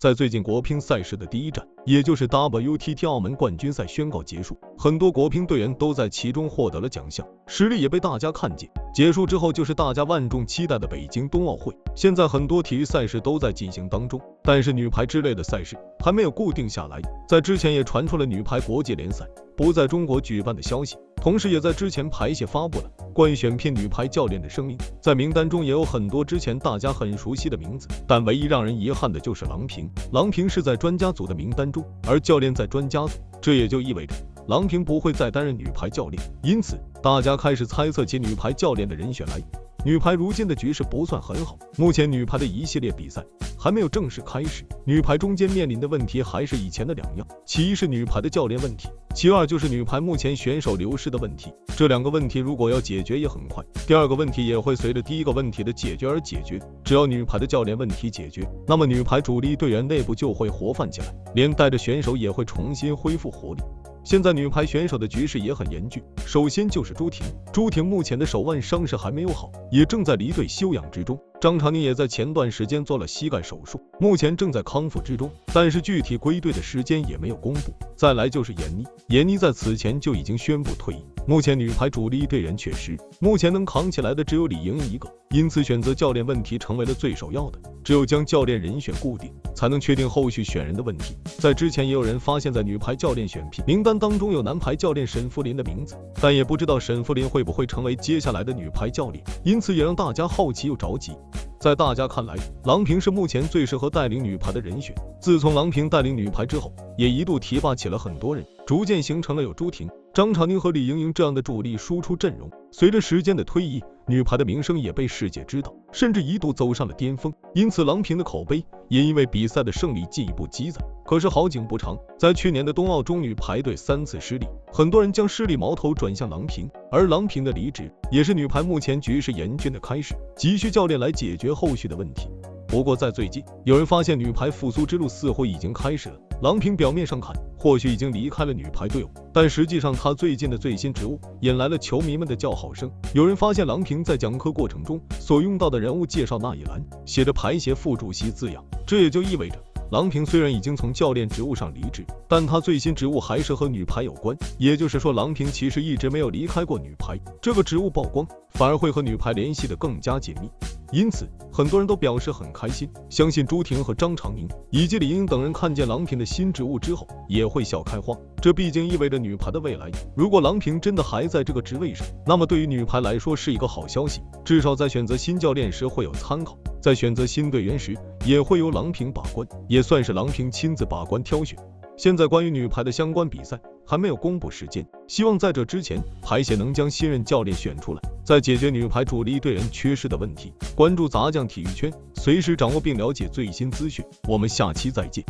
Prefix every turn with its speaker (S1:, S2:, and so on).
S1: 在最近国乒赛事的第一站，也就是 WTT 澳门冠军赛宣告结束，很多国乒队员都在其中获得了奖项，实力也被大家看见。结束之后就是大家万众期待的北京冬奥会，现在很多体育赛事都在进行当中，但是女排之类的赛事还没有固定下来。在之前也传出了女排国际联赛不在中国举办的消息，同时也在之前排协发布了关于选聘女排教练的声明，在名单中也有很多之前大家很熟悉的名字，但唯一让人遗憾的就是郎平。郎平是在专家组的名单中，而教练在专家组，这也就意味着郎平不会再担任女排教练，因此大家开始猜测起女排教练的人选来。女排如今的局势不算很好，目前女排的一系列比赛还没有正式开始，女排中间面临的问题还是以前的两样，其一是女排的教练问题，其二就是女排目前选手流失的问题。这两个问题如果要解决也很快，第二个问题也会随着第一个问题的解决而解决。只要女排的教练问题解决，那么女排主力队员内部就会活泛起来，连带着选手也会重新恢复活力。现在女排选手的局势也很严峻，首先就是朱婷目前的手腕伤势还没有好，也正在离队休养之中。张常宁也在前段时间做了膝盖手术，目前正在康复之中，但是具体归队的时间也没有公布。再来就是闫妮在此前就已经宣布退役，目前女排主力队员缺失，目前能扛起来的只有李盈莹一个，因此选择教练问题成为了最首要的，只有将教练人选固定，才能确定后续选人的问题。在之前也有人发现在女排教练选聘名单当中有男排教练沈福林的名字，但也不知道沈福林会不会成为接下来的女排教练，因此也让大家好奇又着急。在大家看来，郎平是目前最适合带领女排的人选。自从郎平带领女排之后，也一度提拔起了很多人，逐渐形成了有朱婷、张常宁和李盈莹这样的主力输出阵容。随着时间的推移，女排的名声也被世界知道，甚至一度走上了巅峰，因此郎平的口碑也因为比赛的胜利进一步积攒。可是好景不长，在去年的冬奥中女排队3次失利，很多人将失利矛头转向郎平，而郎平的离职也是女排目前局势严峻的开始，急需教练来解决后续的问题。不过在最近，有人发现女排复苏之路似乎已经开始了。郎平表面上看或许已经离开了女排队伍，但实际上她最近的最新职务引来了球迷们的叫好声。有人发现郎平在讲课过程中所用到的人物介绍那一栏写着排协副主席字样，这也就意味着郎平虽然已经从教练职务上离职，但她最新职务还是和女排有关，也就是说郎平其实一直没有离开过女排，这个职务曝光反而会和女排联系得更加紧密。因此很多人都表示很开心，相信朱婷和张常宁以及李盈莹等人看见郎平的新职务之后也会笑开花，这毕竟意味着女排的未来。如果郎平真的还在这个职位上，那么对于女排来说是一个好消息，至少在选择新教练时会有参考，在选择新队员时也会由郎平把关，也算是郎平亲自把关挑选。现在关于女排的相关比赛还没有公布时间，希望在这之前排协能将新任教练选出来，再解决女排主力队员缺失的问题。关注杂酱体育圈，随时掌握并了解最新资讯，我们下期再见。